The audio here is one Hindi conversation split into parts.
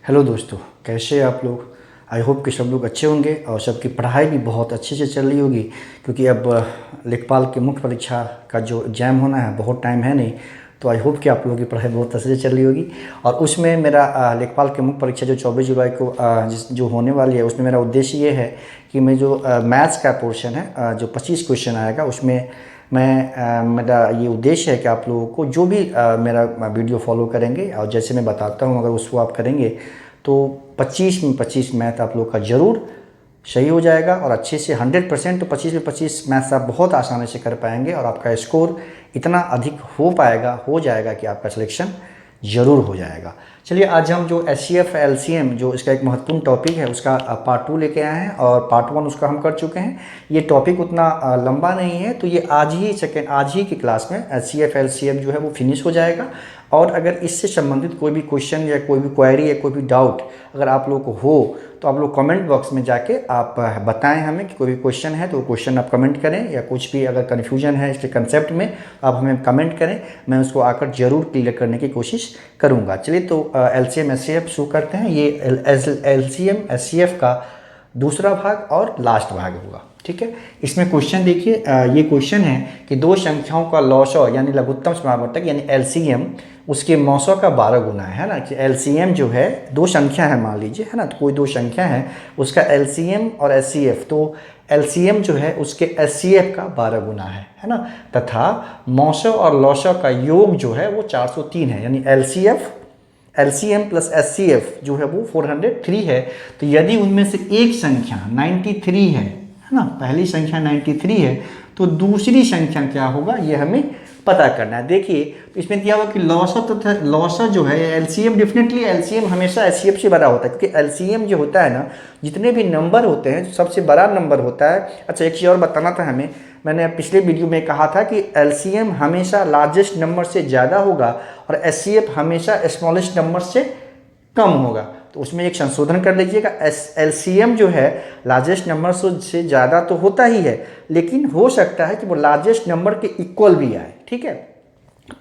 हेलो दोस्तों, कैसे हैं आप लोग। आई होप कि सब लोग अच्छे होंगे और सबकी पढ़ाई भी बहुत अच्छे से चल रही होगी, क्योंकि अब लेखपाल की मुख्य परीक्षा का जो एग्ज़ाम होना है बहुत टाइम है नहीं। तो आई होप कि आप लोगों की पढ़ाई बहुत अच्छे से चल रही होगी। और उसमें मेरा लेखपाल की मुख्य परीक्षा जो 24 जुलाई को जो होने वाली है, उसमें मेरा उद्देश्य ये है कि मैं जो मैथ्स का पोर्शन है, जो 25 क्वेश्चन आएगा उसमें मेरा ये उद्देश्य है कि आप लोगों को जो भी मेरा वीडियो फॉलो करेंगे और जैसे मैं बताता हूँ अगर उसको आप करेंगे तो 25 में 25 मैथ आप लोग का ज़रूर सही हो जाएगा। और अच्छे से 100% तो 25 में 25 मैथ्स आप बहुत आसानी से कर पाएंगे और आपका स्कोर इतना अधिक हो जाएगा कि आपका सिलेक्शन ज़रूर हो जाएगा। चलिए आज हम जो SCF LCM जो इसका एक महत्वपूर्ण टॉपिक है उसका पार्ट 2 लेके आए हैं और पार्ट 1 उसका हम कर चुके हैं। ये टॉपिक उतना लंबा नहीं है, तो ये आज ही की क्लास में SCF LCM जो है वो फिनिश हो जाएगा। और अगर इससे संबंधित कोई भी क्वेश्चन या कोई भी क्वेरी या कोई भी डाउट अगर आप लोग को हो तो आप लोग कमेंट बॉक्स में जाके आप बताएं हमें कि कोई भी क्वेश्चन है तो क्वेश्चन आप कमेंट करें, या कुछ भी अगर कन्फ्यूजन है इसके कंसेप्ट में आप हमें कमेंट करें, मैं उसको आकर ज़रूर क्लियर करने की कोशिश करूँगा। चलिए तो LCM SCF शुरू करते हैं। ये LCM SCF का दूसरा भाग और लास्ट भाग होगा, ठीक है। इसमें क्वेश्चन देखिए, ये क्वेश्चन है कि दो संख्याओं का लॉसअ यानी लघुत्तम समावर्तक यानी LCM उसके मौसों का 12 गुना है ना। कि LCM जो है दो संख्या है, मान लीजिए है ना, तो कोई दो संख्या है उसका LCM और SCF, तो LCM जो है उसके SCF का 12 गुना है ना। तथा मौसों और लॉसअ का योग जो है वो 403 है, यानी LCM प्लस SCF जो है वो 403 है। तो यदि उनमें से एक संख्या 93 है ना, पहली संख्या 93 है तो दूसरी संख्या क्या होगा ये हमें पता करना है। देखिए तो इसमें दिया हुआ कि लॉसअ जो है LCM, डेफिनेटली LCM हमेशा SCF से बड़ा होता है, क्योंकि LCM जो होता है ना, जितने भी नंबर होते हैं सबसे बड़ा नंबर होता है। अच्छा एक चीज़ और बताना था हमें, मैंने पिछले वीडियो में कहा था कि LCM हमेशा लार्जेस्ट नंबर से ज़्यादा होगा और SCF हमेशा स्मॉलेस्ट नंबर से कम होगा। तो उसमें एक संशोधन कर लीजिएगा, LCM जो है लार्जेस्ट नंबर से ज़्यादा तो होता ही है, लेकिन हो सकता है कि वो लार्जेस्ट नंबर के इक्वल भी आए, ठीक है।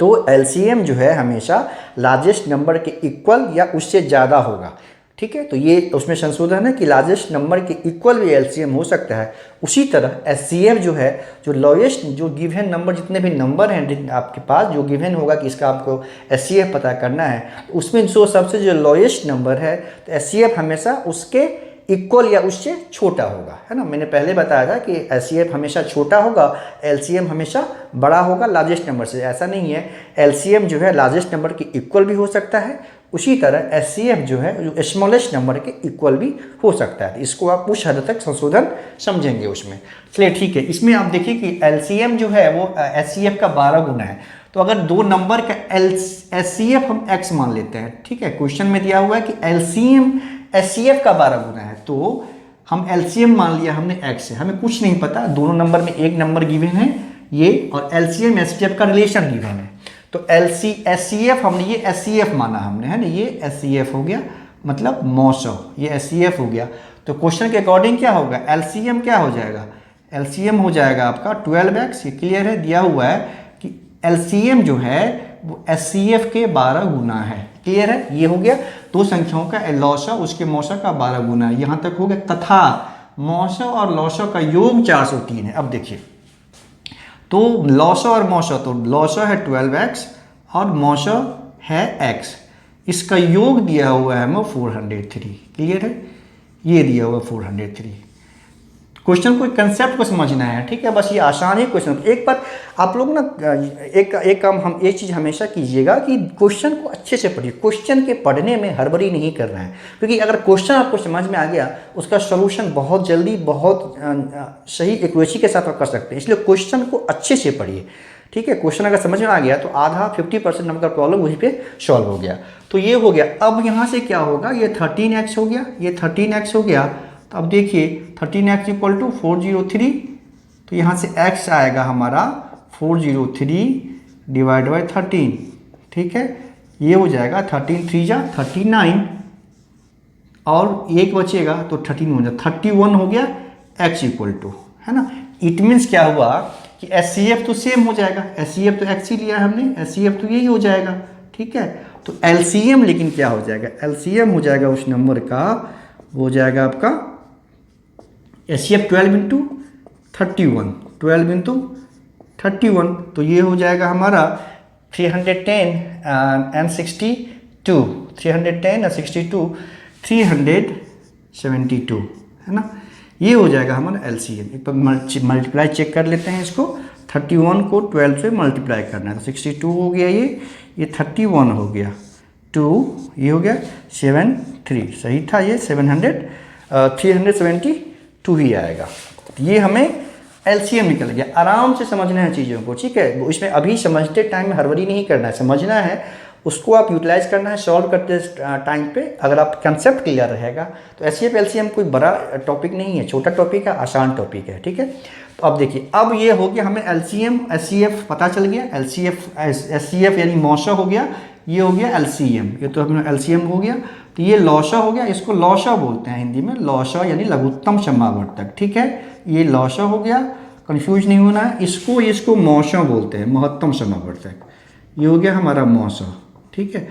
तो LCM जो है हमेशा लार्जेस्ट नंबर के इक्वल या उससे ज़्यादा होगा, ठीक है। तो ये उसमें संशोधन है कि लार्जेस्ट नंबर के इक्वल भी LCM हो सकता है। उसी तरह SCF जो है जो लोएस्ट जो गिवन नंबर, जितने भी नंबर हैं आपके पास जो गिवन होगा कि इसका आपको SCF पता करना है, उसमें जो सबसे जो लोएस्ट नंबर है तो SCF हमेशा उसके इक्वल या उससे छोटा होगा, है ना। मैंने पहले बताया था कि SCF हमेशा छोटा होगा, LCM हमेशा बड़ा होगा लार्जेस्ट नंबर से। ऐसा नहीं है, LCM जो है लार्जेस्ट नंबर के इक्वल भी हो सकता है, उसी तरह SCF जो है जो स्मॉलेस्ट नंबर के इक्वल भी हो सकता है। इसको आप कुछ हद तक संशोधन समझेंगे उसमें। चलिए ठीक है, इसमें आप देखिए कि LCM जो है वो SCF का 12 गुना है। तो अगर दो नंबर का SCF हम x मान लेते हैं, ठीक है, क्वेश्चन में दिया हुआ है कि LCM SCF का 12 गुना है, तो हम LCM मान लिया हमने x है, हमें कुछ नहीं पता, दोनों नंबर में एक नंबर गिवन है ये, और LCM SCF का रिलेशन गिवन है। तो SCF हमने ये SCF माना हमने, है ना, ये SCF हो गया, मतलब मौसों, ये SCF हो गया। तो क्वेश्चन के अकॉर्डिंग क्या होगा, LCM क्या हो जाएगा, LCM हो जाएगा आपका 12x। ये क्लियर है, दिया हुआ है कि LCM जो है वो SCF के 12 गुना है, क्लियर है। ये हो गया दो संख्याओं का लॉसअ उसके मौसों का 12 गुना है, यहाँ तक हो गया। तथा मौसों और लॉसअ का योग 403 है। अब देखिए तो लॉसअ और मौसों, तो लॉसअ है 12x और मौसों है x, इसका योग दिया हुआ है हमें 403, क्लियर है, ये दिया हुआ 403। क्वेश्चन को कंसेप्ट को समझना है, ठीक है, बस ये आसान ही क्वेश्चन। एक बार आप लोग ना एक काम हम एक चीज़ हमेशा कीजिएगा कि क्वेश्चन को अच्छे से पढ़िए। क्वेश्चन के पढ़ने में हड़बड़ी नहीं करना है, क्योंकि अगर क्वेश्चन आपको समझ में आ गया उसका सॉल्यूशन बहुत जल्दी बहुत सही एक्यूरेसी के साथ आप कर सकते हैं। इसलिए क्वेश्चन को अच्छे से पढ़िए, ठीक है। क्वेश्चन अगर समझ में आ गया तो आधा 50% नंबर का प्रॉब्लम वहीं पे सॉल्व हो गया। तो ये हो गया। अब यहाँ से क्या होगा, ये 13x हो गया, ये 13x हो गया। तो अब देखिए 13x इक्वल टू 403, तो यहाँ से x आएगा हमारा 403 डिवाइड बाई 13, ठीक है, ये हो जाएगा 13 3 जा 39 और एक बचेगा तो 13 हो जाएगा, 31 हो गया x इक्वल टू, है ना। इट मीन्स क्या हुआ कि SCF तो सेम हो जाएगा, SCF तो x ही लिया हमने, SCF तो यही हो जाएगा, ठीक है। तो LCM लेकिन क्या हो जाएगा, LCM हो जाएगा उस नंबर का, वो हो जाएगा आपका HCF 12 इंटू 31, 12 इंटू 31, तो ये हो जाएगा हमारा 310 and 62, 310 और 62, 372 है ना। ये हो जाएगा हमारा LCM। एक बार मल्टीप्लाई चेक कर लेते हैं इसको, 31 को 12 से मल्टीप्लाई करना है तो 62 हो गया, ये 31 हो गया, 2 ये हो गया 7 3, सही था ये 372 ही आएगा। तो ये हमें LCM निकल गया। आराम से समझना है चीज़ों को, ठीक है। वो इसमें अभी समझते टाइम में हड़बड़ी नहीं करना है, समझना है, उसको आप यूटिलाइज करना है सॉल्व करते टाइम पे। अगर आप कंसेप्ट क्लियर रहेगा तो HCF LCM कोई बड़ा टॉपिक नहीं है, छोटा टॉपिक है, आसान टॉपिक है, ठीक है। तो अब देखिए, अब ये हो गया हमें LCM HCF पता चल गया, HCF यानी मौसा हो गया, ये हो गया LCM, ये तो हमें LCM हो गया। तो ये लौसा हो गया, इसको लौसा बोलते हैं हिंदी में, लौसा यानी लघुत्तम समावर्तक, ठीक है। ये लौसा हो गया, कंफ्यूज नहीं होना है। इसको मौसा बोलते हैं, महत्तम समावर्तक। ये हो गया हमारा मौसा, ठीक है।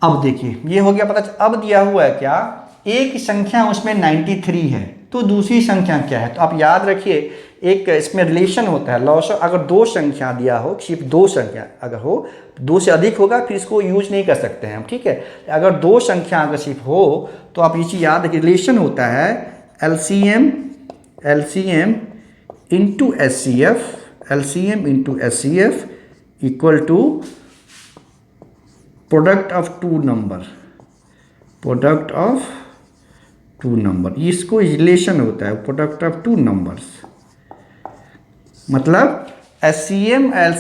अब देखिए, ये हो गया पता। अब दिया हुआ है क्या, एक संख्या उसमें 93 है, तो दूसरी संख्या क्या है। तो आप याद रखिए, एक इसमें रिलेशन होता है लॉस। अगर दो संख्या दिया हो, सिर्फ दो संख्या अगर हो, दो से अधिक होगा फिर इसको यूज नहीं कर सकते हैं हम, ठीक है। अगर दो संख्या अगर सिर्फ हो तो आप ये चीज़ याद रखिए, रिलेशन होता है LCM into SCF equal to product of two number, इसको रिलेशन होता है प्रोडक्ट ऑफ टू नंबर्स। मतलब LCM और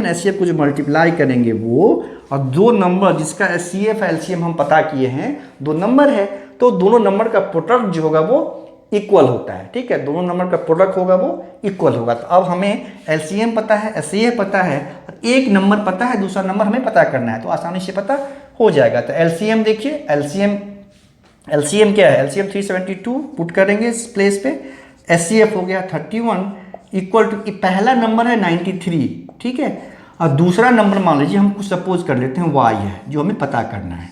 SCF को जो मल्टीप्लाई करेंगे वो, और दो नंबर जिसका SCF LCM हम पता किए हैं, दो नंबर है, तो दोनों नंबर का प्रोडक्ट जो होगा वो इक्वल होता है, ठीक है। दोनों नंबर का प्रोडक्ट होगा वो इक्वल होगा। तो अब हमें LCM पता है, SCF पता है, एक नंबर पता है, दूसरा नंबर हमें पता करना है, तो आसानी से पता हो जाएगा। तो LCM देखिए, LCM क्या है, LCM 372 पुट करेंगे इस प्लेस पे, SCF हो गया 31 इक्वल टू, पहला नंबर है 93, ठीक है, और दूसरा नंबर मान लीजिए हम कुछ सपोज कर लेते हैं Y है, जो हमें पता करना है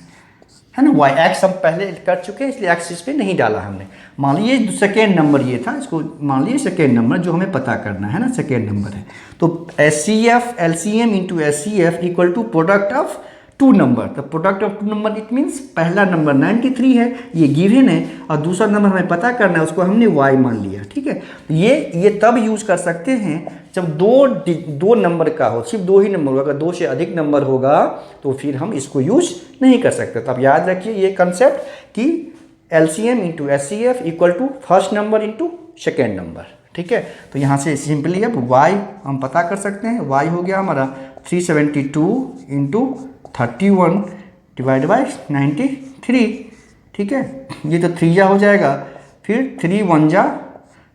ना। Y x हम पहले कर चुके हैं, इसलिए x इस पर नहीं डाला हमने। मान लीजिए सेकेंड नंबर ये था, इसको मान लीजिए सेकेंड नंबर जो हमें पता करना है ना, सेकेंड नंबर है। तो SCF LCM into SCF equal to product of two number. तो product of two number it means पहला नंबर 93 है, ये गिवन है, और दूसरा नंबर हमें पता करना है, उसको हमने Y मान लिया, ठीक है। ये तब यूज कर सकते हैं जब दो नंबर का हो, सिर्फ दो ही नंबर होगा। अगर दो से अधिक नंबर होगा तो फिर हम इसको यूज नहीं कर सकते। तो आप याद रखिए ये कंसेप्ट कि LCM into SCF equal to first number into second number, ठीक है। तो यहाँ से सिंपली अब Y हम पता कर सकते हैं, Y हो गया हमारा 372 इंटू 31 डिवाइड बाई 93, ठीक है। ये तो 3 जा हो जाएगा, फिर 3 1 जा,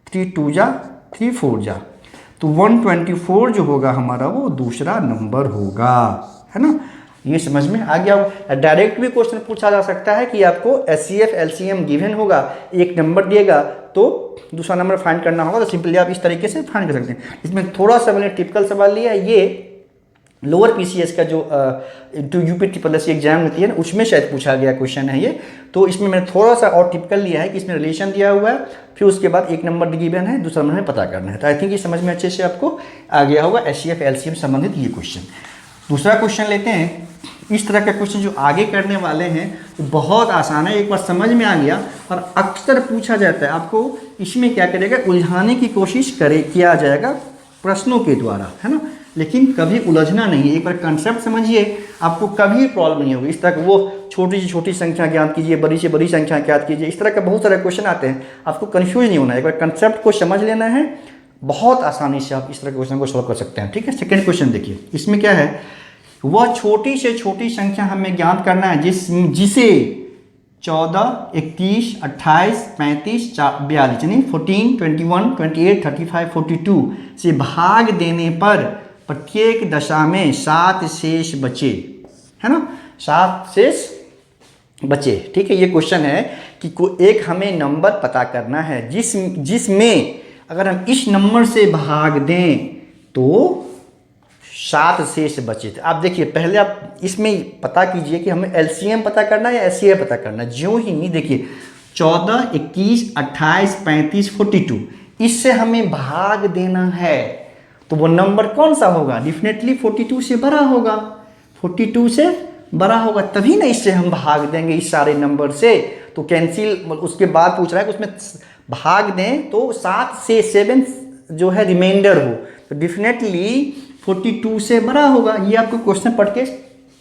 3 2 जा, 3 4 जा, तो 124 जो होगा हमारा वो दूसरा नंबर होगा, है ना। ये समझ में आ गया। डायरेक्ट भी क्वेश्चन पूछा जा सकता है कि आपको SCF LCM गिवन होगा, एक नंबर दिएगा तो दूसरा नंबर फाइंड करना होगा, तो सिंपली आप इस तरीके से फाइंड कर सकते हैं। इसमें थोड़ा सा मैंने टिपिकल सवाल लिया है, ये लोअर PCS का जो UPSSC एग्जाम होती है ना, उसमें शायद पूछा गया क्वेश्चन है ये। तो इसमें मैंने थोड़ा सा और टिपिकल लिया है कि इसमें रिलेशन दिया हुआ है, फिर उसके बाद एक नंबर गिवन है, दूसरा नंबर हमें पता करना है। तो आई थिंक ये समझ में अच्छे से आपको आ गया होगा SCF LCM संबंधित ये क्वेश्चन। दूसरा क्वेश्चन लेते हैं। इस तरह का क्वेश्चन जो आगे करने वाले हैं तो बहुत आसान है, एक बार समझ में आ गया और अक्सर पूछा जाता है। आपको इसमें क्या करेगा, उलझाने की कोशिश किया जाएगा प्रश्नों के द्वारा, है ना, लेकिन कभी उलझना नहीं है। एक बार कंसेप्ट समझिए, आपको कभी प्रॉब्लम नहीं होगी। इस तरह वो छोटी से छोटी संख्या ज्ञात कीजिए, बड़ी से बड़ी संख्या ज्ञात कीजिए, इस तरह का बहुत सारे क्वेश्चन आते हैं, आपको कंफ्यूज नहीं होना है। एक बार कंसेप्ट को समझ लेना है, बहुत आसानी से आप इस तरह के क्वेश्चन को सॉल्व कर सकते हैं, ठीक है। सेकेंड क्वेश्चन देखिए, इसमें क्या है, वह छोटी से छोटी संख्या हमें ज्ञात करना है जिसे 14, 21, 28, 35, 42 यानी 14, 21, 28, 35, 42 से भाग देने पर प्रत्येक दशा में 7 शेष बचे, है ना, 7 शेष बचे, ठीक है। ये क्वेश्चन है कि एक हमें नंबर पता करना है जिसमें अगर हम इस नंबर से भाग दें तो 7 शेष बचे थे। आप देखिए पहले आप इसमें पता कीजिए कि हमें एलसीएम पता करना है या एचसीएफ पता करना है। ज्यों ही देखिए 14, 21, 28, 35, 42 इससे हमें भाग देना है, तो वो नंबर कौन सा होगा? डेफिनेटली 42 से बड़ा होगा, 42 से बड़ा होगा, तभी ना इससे हम भाग देंगे इस सारे नंबर से। तो कैंसिल, उसके बाद पूछ रहा है कि उसमें भाग दें तो 7 से 7 जो है रिमाइंडर हो, तो डेफिनेटली 42 से बड़ा होगा। ये आपको क्वेश्चन पढ़ के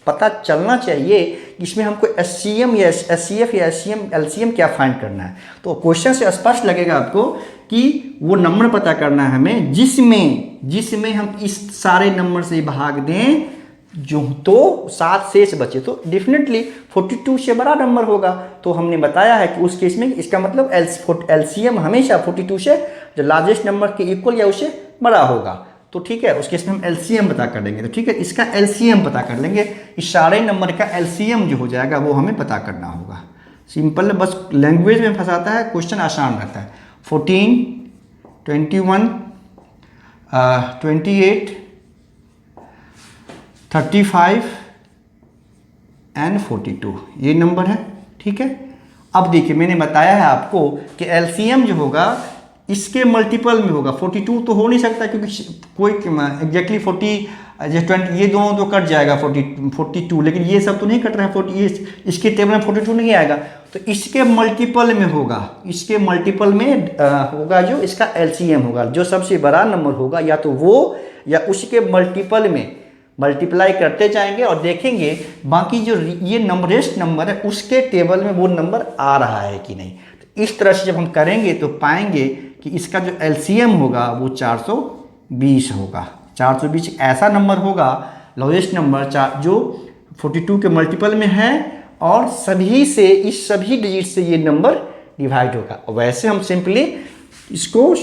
पता चलना चाहिए कि इसमें हमको एचसीएम या एचसीएफ या एलसीएम क्या फाइंड करना है। तो क्वेश्चन से स्पष्ट लगेगा आपको कि वो नंबर पता करना है हमें जिसमें हम इस सारे नंबर से भाग दें जो, तो 7 शेष बचे, तो डेफिनेटली 42 से बड़ा नंबर होगा। तो हमने बताया है कि उस केस में इसका मतलब एलसीएम हमेशा 42 से जो लार्जेस्ट नंबर के इक्वल या उससे बड़ा होगा। तो ठीक है, उस केस में हम एलसीएम पता कर लेंगे। तो ठीक है, इसका एलसीएम पता कर लेंगे, इस सारे नंबर का एलसीएम जो हो जाएगा वो हमें पता करना होगा। सिंपल, बस लैंग्वेज में फंसाता है, क्वेश्चन आसान रहता है। 14, 21, 28, 35 एंड 42 ये नंबर है। ठीक है, अब देखिए मैंने बताया है आपको कि एलसीएम जो होगा इसके मल्टीपल में होगा। 42 तो हो नहीं सकता क्योंकि कोई एग्जैक्टली 40 ये दोनों तो कट जाएगा 42, लेकिन ये सब तो नहीं कट रहा है 40, ये इसके टेबल में 42 नहीं आएगा, तो इसके मल्टीपल में होगा, इसके मल्टीपल में होगा जो इसका एलसीएम होगा। जो सबसे बड़ा नंबर होगा या तो वो या उसके मल्टीपल में मल्टीप्लाई करते जाएंगे और देखेंगे बाकी जो ये नंबरेस्ट नंबर है उसके टेबल में वो नंबर आ रहा है कि नहीं। तो इस तरह से जब हम करेंगे तो पाएंगे कि इसका जो एलसीएम होगा वो 420 होगा। 420 ऐसा नंबर होगा, लोएस्ट नंबर जो 42 के मल्टीपल में है और सभी से, इस सभी डिजिट से ये नंबर डिवाइड होगा। वैसे हम सिंपली इसको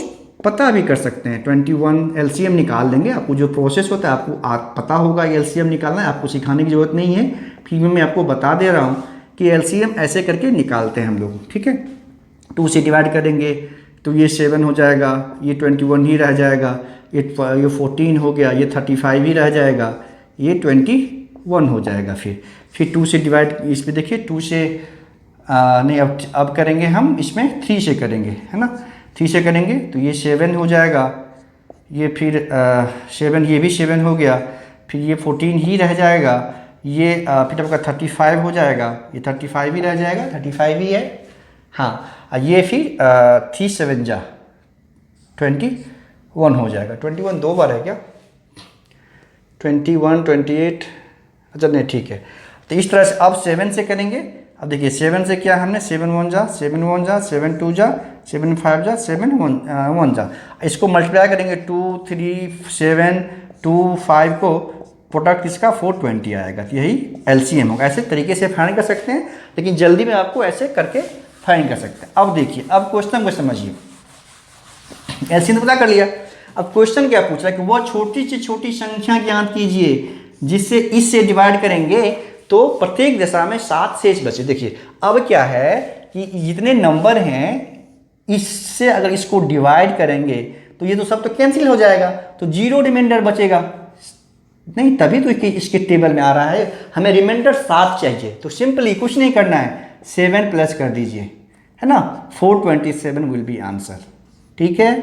पता भी कर सकते हैं, 21 एलसीएम निकाल लेंगे। आपको जो प्रोसेस होता है आपको पता होगा, एलसीएम निकालना है, आपको सिखाने की जरूरत नहीं है, फिर मैं आपको बता दे रहा हूँ कि एलसीएम ऐसे करके निकालते हैं हम लोग। ठीक है, 2 से डिवाइड करेंगे तो ये 7 हो जाएगा, ये 21 ही रह जाएगा, ये 14 हो गया, ये 35 ही रह जाएगा, ये 21 हो जाएगा। फिर 2 से डिवाइड, इस पर देखिए 2 से नहीं, अब करेंगे हम इसमें 3 से करेंगे, है ना। 3 से करेंगे तो ये 7 हो जाएगा, ये फिर 7, ये भी 7 हो गया, फिर ये 14 ही रह जाएगा, ये फिर आपका 35 हो जाएगा, ये 35 ही रह जाएगा, 35 ही है। हाँ, ये फिर 3 7 जा 21 हो जाएगा। 21 2 बार है क्या? 21, 28, अच्छा नहीं ठीक है। तो इस तरह से अब 7 से करेंगे। अब देखिए 7 से क्या हमने 7 1 जा, 7 1 जा, 7 2 जा, 7 5 जा, 7 1 जा। इसको मल्टीप्लाई करेंगे 2 3 7 2 5 को, प्रोडक्ट इसका 420 आएगा। तो यही एलसीएम होगा। ऐसे तरीके से फाइंड कर सकते हैं, लेकिन जल्दी में आपको ऐसे करके फाइंड कर सकते हैं। अब देखिए, अब क्वेश्चन को समझिए। एलसीएम तो पता कर लिया, अब क्वेश्चन क्या पूछ रहा है कि वह छोटी से छोटी संख्या ज्ञात कीजिए जिससे इससे डिवाइड करेंगे तो प्रत्येक दशा में 7 शेष बचे। देखिए अब क्या है कि जितने नंबर हैं इससे अगर इसको डिवाइड करेंगे तो ये तो सब तो कैंसिल हो जाएगा, तो 0 रिमाइंडर बचेगा नहीं, तभी तो इसके टेबल में आ रहा है। हमें रिमाइंडर 7 चाहिए, तो सिंपली कुछ नहीं करना है, 7 प्लस कर दीजिए, है ना। 427 विल बी आंसर। ठीक है,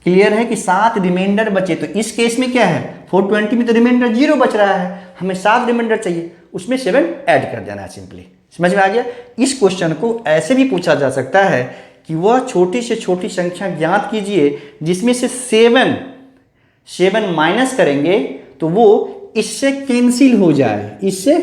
क्लियर है कि 7 रिमाइंडर बचे। तो इस केस में क्या है, 420 में तो रिमाइंडर 0 बच रहा है, हमें 7 रिमाइंडर चाहिए, उसमें 7 ऐड कर देना है सिंपली। समझ में आ गया। इस क्वेश्चन को ऐसे भी पूछा जा सकता है कि वह छोटी से छोटी संख्या ज्ञात कीजिए जिसमें से 7 माइनस करेंगे तो वो इससे कैंसिल हो जाए, इससे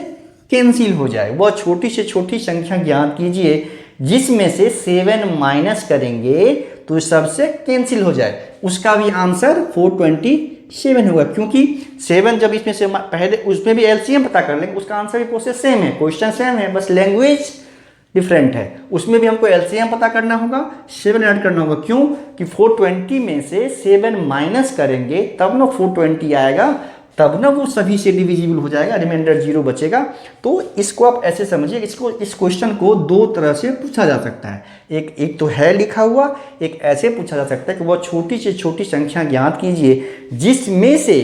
कैंसिल हो जाए। वह छोटी से छोटी संख्या ज्ञात कीजिए जिसमें से 7 माइनस करेंगे तो सबसे कैंसिल हो जाए। उसका भी आंसर 427 होगा, क्योंकि 7 जब इसमें से पहले उसमें भी एलसीएम पता कर लेंगे, उसका आंसर भी प्रोसेस सेम है, क्वेश्चन सेम है, बस लैंग्वेज डिफरेंट है। उसमें भी हमको एलसीएम पता करना होगा, 7 ऐड करना होगा। क्यों कि 420 में से 7 माइनस करेंगे तब ना 420 आएगा, तब ना वो सभी से डिविजिबल हो जाएगा, रिमाइंडर 0 बचेगा। तो इसको आप ऐसे समझिए, इस क्वेश्चन को 2 तरह से पूछा जा सकता है। एक तो है लिखा हुआ, एक ऐसे पूछा जा सकता है कि वह छोटी से छोटी संख्या ज्ञात कीजिए जिसमें से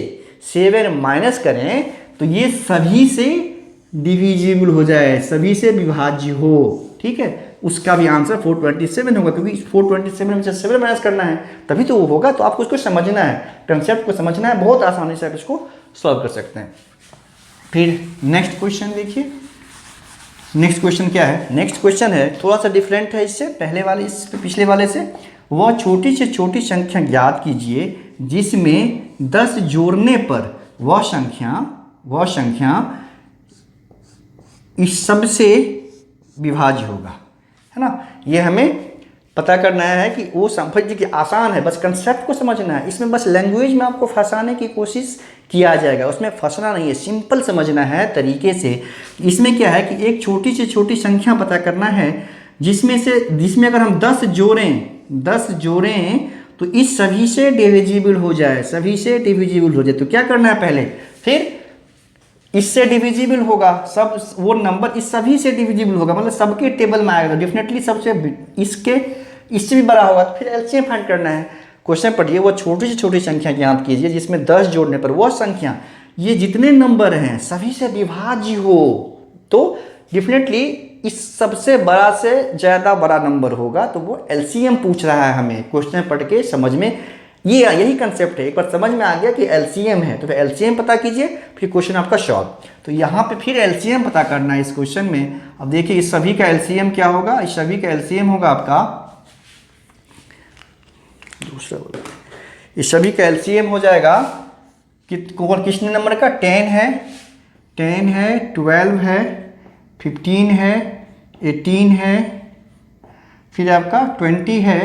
7 माइनस करें तो ये सभी से डिविजिबल हो जाए, सभी से विभाज्य हो, ठीक है, उसका भी आंसर 427 होगा, क्योंकि 427 में से 7 माइनस करना है तभी तो वो होगा। तो आपको इसको समझना है, कंसेप्ट को समझना है, बहुत आसानी से आप इसको सॉल्व कर सकते हैं। फिर नेक्स्ट क्वेश्चन देखिए, नेक्स्ट क्वेश्चन क्या है, नेक्स्ट क्वेश्चन है थोड़ा सा डिफरेंट है इससे पहले वाले, इस पिछले वाले से। वह छोटी से छोटी संख्या ज्ञात कीजिए जिसमें 10 जोड़ने पर वह संख्या इस सबसे विभाज्य होगा, है ना। ये हमें पता करना है कि वो समझ कि आसान है, बस कंसेप्ट को समझना है। इसमें बस लैंग्वेज में आपको फंसाने की कोशिश किया जाएगा, उसमें फंसना नहीं है, सिंपल समझना है तरीके से। इसमें क्या है कि एक छोटी से छोटी संख्या पता करना है जिसमें अगर हम 10 जोड़ें तो इस सभी से डिविजिबल हो जाए, तो क्या करना है पहले, फिर इससे डिविजिबल होगा, सब वो नंबर इस सभी से डिविजिबल होगा, मतलब सबके टेबल में आएगा, डेफिनेटली सबसे इससे भी बड़ा होगा, तो फिर एलसीएम फाइंड करना है। क्वेश्चन पढ़िए, वो छोटी से छोटी संख्या ज्ञात कीजिए जिसमें 10 जोड़ने पर वह संख्या, ये जितने नंबर हैं सभी से विभाज्य हो, तो डेफिनेटली इस सबसे बड़ा से ज़्यादा बड़ा नंबर होगा, तो वो एलसीएम पूछ रहा है हमें। क्वेश्चन पढ़ के समझ में यही कंसेप्ट है, एक बार समझ में आ गया कि एलसीएम है तो फिर एलसीएम पता कीजिए, फिर क्वेश्चन आपका सॉल्व। तो यहाँ पे फिर एलसीएम पता करना है इस क्वेश्चन में। अब देखिए इस सभी का एलसीएम क्या होगा, इस सभी का एलसीएम होगा आपका, इस सभी का एलसीएम हो जाएगा कितने नंबर का, 10 है, 12 है, 15 है, 18 है, फिर आपका 20 है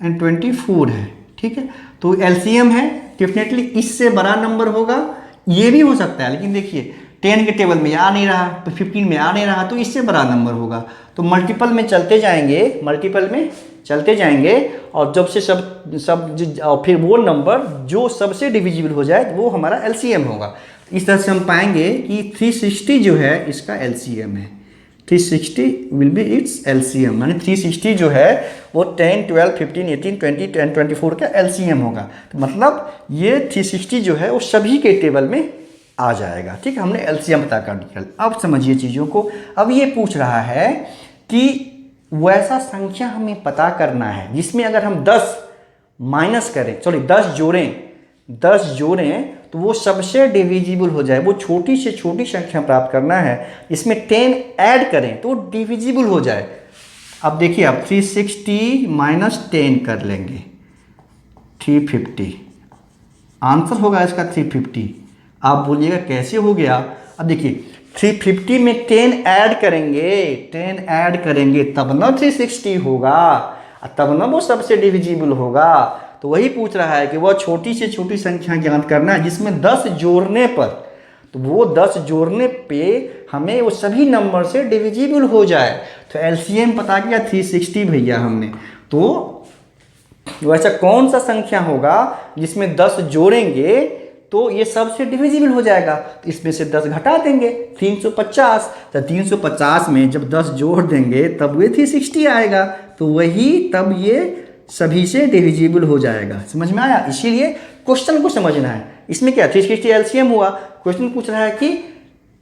एंड 24 है, ठीक है। तो एलसीएम है, डेफिनेटली इससे बड़ा नंबर होगा, ये भी हो सकता है, लेकिन देखिए 10 के टेबल में आ नहीं रहा, तो 15 में आ नहीं रहा, तो इससे बड़ा नंबर होगा। तो मल्टीपल में चलते जाएंगे और जब से और फिर वो नंबर जो सबसे डिविजिबल हो जाए वो हमारा एलसीएम होगा। इस तरह से हम पाएंगे कि 360 जो है इसका एलसीएम है, 360 विल बी इट्स एलसीएम, यानी 360 जो है वो 10, 12, 15, 18, 20 एंड 24 का एलसीएम होगा। तो मतलब ये 360 जो है वो सभी के टेबल में आ जाएगा, ठीक है। हमने एलसीएम पता कर दिया। अब समझिए चीज़ों को। अब ये पूछ रहा है कि वैसा संख्या हमें पता करना है जिसमें अगर हम 10 जोड़ें तो वो सबसे डिविजिबल हो जाए, वो छोटी से छोटी संख्या प्राप्त करना है, इसमें 10 ऐड करें तो डिविजिबल हो जाए। अब देखिए आप 360 माइनस 10 कर लेंगे, 350 आंसर होगा इसका 350। आप बोलिएगा कैसे हो गया। अब देखिए 350 में 10 ऐड करेंगे तब ना 360 होगा, तब ना वो सबसे डिविजिबल होगा। तो वही पूछ रहा है कि वह छोटी से छोटी संख्या ज्ञात करना है जिसमें 10 जोड़ने पर, तो वो 10 जोड़ने पे हमें वो सभी नंबर से डिविजिबल हो जाए। तो एलसीएम पता किया 360 भैया हमने। तो वैसा कौन सा संख्या होगा जिसमें 10 जोड़ेंगे तो ये सबसे डिविजिबल हो जाएगा। तो इसमें से 10 घटा देंगे, 350। तो 350 में जब 10 जोड़ देंगे तब ये 360 आएगा, तो वही तब ये सभी से डिविजिबल हो जाएगा। समझ में आया। इसीलिए क्वेश्चन को समझना है। इसमें क्या 360 एलसीएम हुआ, क्वेश्चन पूछ रहा है कि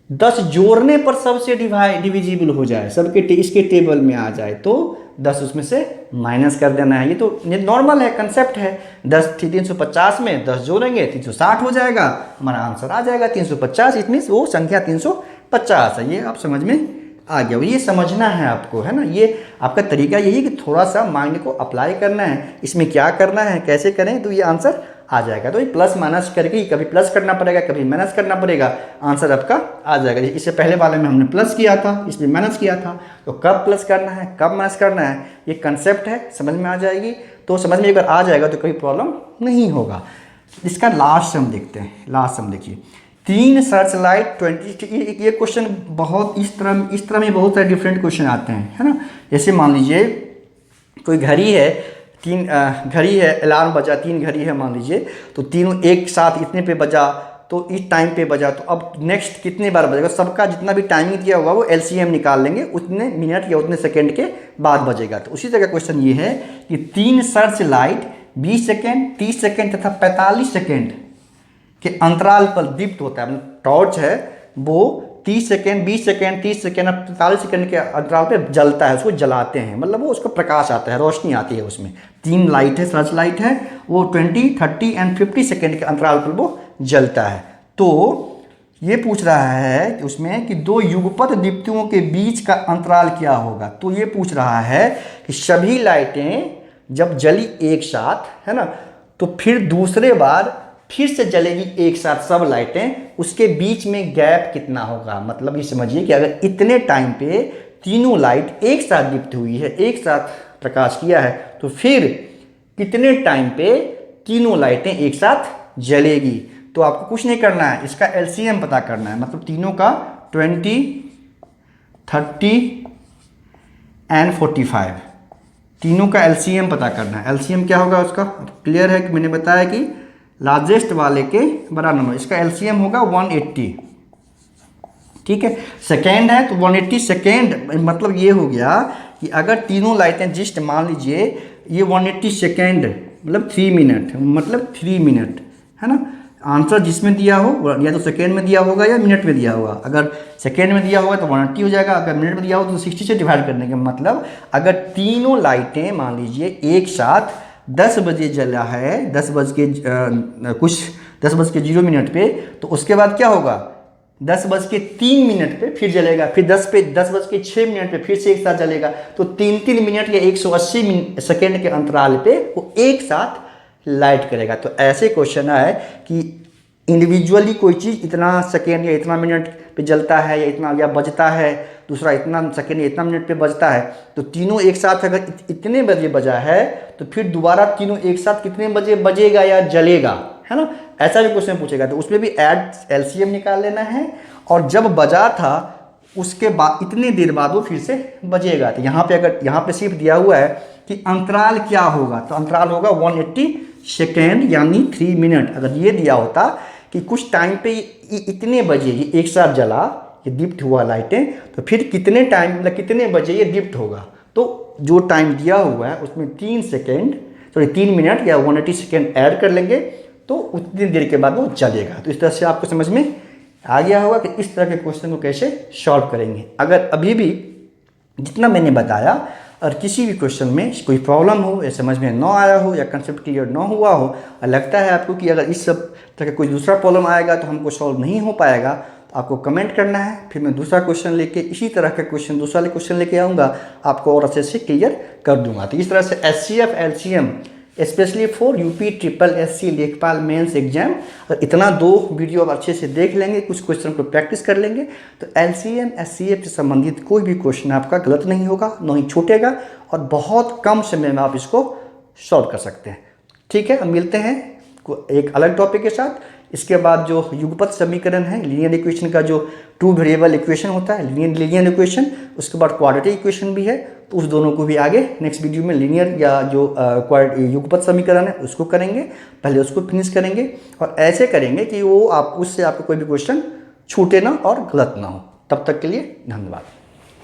10 जोड़ने पर सबसे डिविजिबल हो जाए, सबके इसके टेबल में आ जाए, तो 10 उसमें से माइनस कर देना है। ये तो नॉर्मल है, कंसेप्ट है। 350 में 10 जोड़ेंगे 360 हो जाएगा, हमारा आंसर आ जाएगा 350। इतनी वो संख्या 350 है। ये आप समझ में आ गया। ये समझना है आपको, है ना। ये आपका तरीका यही कि थोड़ा सा माइंड को अप्लाई करना है, इसमें क्या करना है, कैसे करें, तो ये आंसर आ जाएगा। तो ये प्लस माइनस करके कभी प्लस करना पड़ेगा, कभी माइनस करना पड़ेगा, आंसर आपका आ जाएगा। इससे पहले वाले में हमने प्लस किया था, इसमें माइनस किया था, तो कब प्लस करना है, कब माइनस करना है, ये कंसेप्ट है, समझ में आ जाएगी। तो समझ में एक बार आ जाएगा तो कोई प्रॉब्लम नहीं होगा। इसका लास्ट सम देखते हैं। लास्ट सम देखिए, 3 सर्च लाइट 20। ये क्वेश्चन बहुत इस तरह में बहुत सारे डिफरेंट क्वेश्चन आते हैं, है ना। जैसे मान लीजिए कोई घड़ी है, 3 घड़ी है, अलार्म बजा, 3 घड़ी है मान लीजिए, तो तीनों एक साथ इतने पे बजा, तो इस टाइम पे बजा, तो अब नेक्स्ट कितने बार बजेगा, सबका जितना भी टाइमिंग दिया हुआ वो एलसीएम निकाल लेंगे, उतने मिनट या उतने सेकेंड के बाद बजेगा। तो उसी तरह का क्वेश्चन ये है कि 3 सर्च लाइट 20 सेकेंड, 30 सेकेंड तथा 45 सेकेंड के अंतराल पर दीप्त होता है। मतलब टॉर्च है वो 30 सेकेंड, 20 सेकेंड, 30 सेकेंड, 45 सेकेंड के अंतराल पे जलता है, उसको जलाते हैं, मतलब वो उसको प्रकाश आता है, रोशनी आती है उसमें। 3 लाइट है, सर्च लाइट है, वो 20, 30 एंड 50 सेकेंड के अंतराल पर वो जलता है। तो ये पूछ रहा है कि उसमें कि 2 युगपत दीप्तियों के बीच का अंतराल क्या होगा। तो ये पूछ रहा है कि सभी लाइटें जब जली एक साथ, है ना, तो फिर दूसरे बार फिर से जलेगी एक साथ सब लाइटें, उसके बीच में गैप कितना होगा। मतलब ये समझिए कि अगर इतने टाइम पे तीनों लाइट एक साथ दीप्त हुई है, एक साथ प्रकाश किया है, तो फिर कितने टाइम पे तीनों लाइटें एक साथ जलेगी। तो आपको कुछ नहीं करना है, इसका एलसीएम पता करना है। मतलब तीनों का 20, 30 एंड 45, तीनों का एलसीएम पता करना है। एलसीएम क्या होगा उसका क्लियर है कि मैंने बताया कि लार्जेस्ट वाले के बड़ा नंबर, इसका एलसीएम होगा 180। ठीक है, सेकेंड है तो 180 सेकेंड, मतलब ये हो गया कि अगर तीनों लाइटें जस्ट मान लीजिए ये 180 सेकेंड मतलब 3 मिनट, मतलब 3 मिनट, है ना। आंसर जिसमें दिया हो या तो सेकेंड में दिया होगा या मिनट में दिया होगा। अगर सेकेंड में दिया होगा तो 180 हो जाएगा, अगर मिनट में दिया होगा तो 60 से डिवाइड करने का मतलब अगर तीनों लाइटें मान लीजिए एक साथ 10 बजे जला है, 10 बज के कुछ 10 बज के 0 मिनट पे, तो उसके बाद क्या होगा 10 बज के 3 मिनट पे फिर जलेगा, फिर 10 बज के 6 मिनट पे फिर से एक साथ जलेगा। तो 3-3 मिनट या 180 सेकेंड के अंतराल पे वो एक साथ लाइट करेगा। तो ऐसे क्वेश्चन है कि इंडिविजुअली कोई चीज़ इतना सेकेंड या इतना मिनट पे जलता है या इतना या बजता है, दूसरा इतना सेकेंड या इतना मिनट पे बजता है, तो तीनों एक साथ अगर इतने बजे बजा है तो फिर दोबारा तीनों एक साथ कितने बजे बजेगा या जलेगा, है ना। ऐसा भी क्वेश्चन पूछेगा तो उसमें भी ऐड एलसीएम निकाल लेना है, और जब बजा था उसके बाद इतनी देर बाद वो फिर से बजेगा। तो यहाँ पे अगर यहाँ पे सिर्फ दिया हुआ है कि अंतराल क्या होगा, तो अंतराल होगा 180 सेकेंड यानी 3 मिनट। अगर ये दिया होता कि कुछ टाइम पे इतने बजे ये एक साथ जला, ये दीप्त हुआ लाइटें, तो फिर कितने टाइम मतलब कितने बजे ये दीप्त होगा, तो जो टाइम दिया हुआ है उसमें 3 मिनट या 180 सेकेंड ऐड कर लेंगे तो उतनी देर के बाद वो चलेगा। तो इस तरह से आपको समझ में आ गया होगा कि इस तरह के क्वेश्चन को कैसे सॉल्व करेंगे। अगर अभी भी जितना मैंने बताया और किसी भी क्वेश्चन में कोई प्रॉब्लम हो या समझ में ना आया हो या कंसेप्ट क्लियर ना हुआ हो और लगता है आपको कि अगर इस सब तरह का कोई दूसरा प्रॉब्लम आएगा तो हमको सॉल्व नहीं हो पाएगा, तो आपको कमेंट करना है, फिर मैं दूसरा क्वेश्चन लेके इसी तरह का क्वेश्चन दूसरा क्वेश्चन लेके आऊँगा, आपको और अच्छे से क्लियर कर दूंगा। तो इस तरह से HCF LCM specially for UP triple SC लेखपाल मेंस एग्जाम, और इतना 2 वीडियो आप अच्छे से देख लेंगे, कुछ क्वेश्चन को प्रैक्टिस कर लेंगे, तो एलसीएम एचसीएफ से संबंधित कोई भी क्वेश्चन आपका गलत नहीं होगा, न ही छूटेगा, और बहुत कम समय में आप इसको सॉल्व कर सकते हैं। ठीक है, हम मिलते हैं एक अलग टॉपिक के साथ। इसके बाद जो युगपत समीकरण है, लीनियर इक्वेशन का जो 2 वेरिएबल इक्वेशन होता है लीनियर इक्वेशन, उसके बाद क्वाड्रेटिक इक्वेशन भी है, तो उस दोनों को भी आगे नेक्स्ट वीडियो में लीनियर या जो युगपत समीकरण है उसको करेंगे, पहले उसको फिनिश करेंगे, और ऐसे करेंगे कि वो आप उससे आपको कोई भी क्वेश्चन छूटे ना और गलत ना हो। तब तक के लिए धन्यवाद।